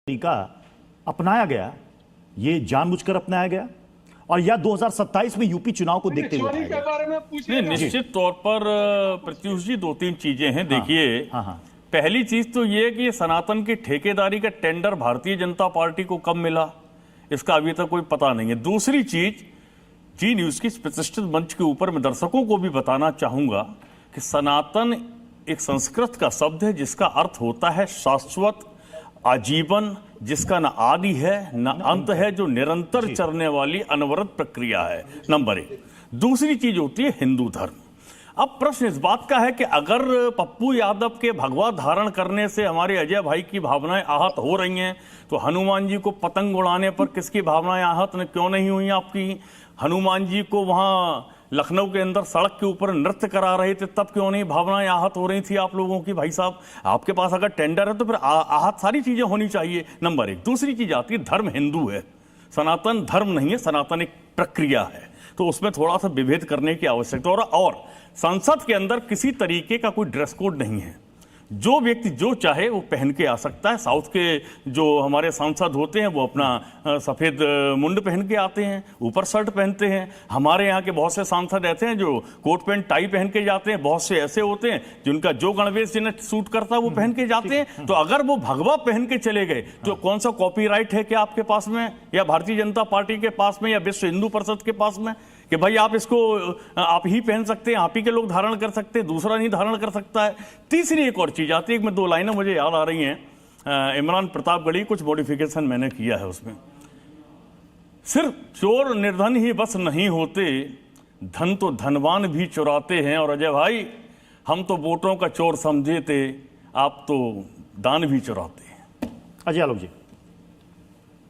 तरीका अपनाया गया, ये जानबूझकर अपनाया गया और या 2027 में यूपी चुनाव को देखते हुए उठाया गया? निश्चित तौर पर प्रत्युष जी दो तीन चीजें हैं। देखिए, हाँ। पहली चीज तो ये कि सनातन की ठेकेदारी का टेंडर भारतीय जनता पार्टी को कब मिला, इसका अभी तक कोई पता नहीं है। दूसरी चीज, जी न्यूज की प्रतिष्ठित मंच के ऊपर मैं दर्शकों को भी बताना चाहूंगा कि सनातन एक संस्कृत का शब्द है जिसका अर्थ होता है शाश्वत, आजीवन, जिसका न आदि है न अंत है, जो निरंतर चलने वाली अनवरत प्रक्रिया है, नंबर एक। दूसरी चीज होती है हिंदू धर्म। अब प्रश्न इस बात का है कि अगर पप्पू यादव के भगवा धारण करने से हमारे अजय भाई की भावनाएं आहत हो रही हैं, तो हनुमान जी को पतंग उड़ाने पर किसकी भावनाएं आहत क्यों नहीं हुई आपकी? हनुमान जी को वहां लखनऊ के अंदर सड़क के ऊपर नृत्य करा रहे थे, तब क्यों नहीं भावनाएं आहत हो रही थी आप लोगों की? भाई साहब, आपके पास अगर टेंडर है तो फिर आहत सारी चीजें होनी चाहिए, नंबर एक। दूसरी चीज आती है, धर्म हिंदू है, सनातन धर्म नहीं है, सनातन एक प्रक्रिया है, तो उसमें थोड़ा सा विभेद करने की आवश्यकता। और संसद के अंदर किसी तरीके का कोई ड्रेस कोड नहीं है, जो व्यक्ति जो चाहे वो पहन के आ सकता है। साउथ के जो हमारे सांसद होते हैं वो अपना सफेद मुंड पहन के आते हैं, ऊपर शर्ट पहनते हैं। हमारे यहाँ के बहुत से सांसद ऐसे हैं जो कोट पैंट टाई पहन के जाते हैं, बहुत से ऐसे होते हैं जिनका जो गणवेश जिन्हें सूट करता है वो पहन के जाते हैं। तो अगर वो भगवा पहन के चले गए तो कौन सा कॉपीराइट है क्या आपके पास में, या भारतीय जनता पार्टी के पास में, या विश्व हिंदू परिषद के पास में, कि भाई आप इसको आप ही पहन सकते हैं, आप ही के लोग धारण कर सकते हैं, दूसरा नहीं धारण कर सकता है? तीसरी एक और चीज आती है, मैं दो लाइनें मुझे याद आ रही हैं। इमरान प्रतापगढ़ी, कुछ मॉडिफिकेशन मैंने किया है उसमें। सिर्फ चोर निर्धन ही बस नहीं होते, धन तो धनवान भी चुराते हैं। और अजय भाई, हम तो वोटों का चोर समझे थे, आप तो दान भी चुराते हैं। अजय आलोक जी।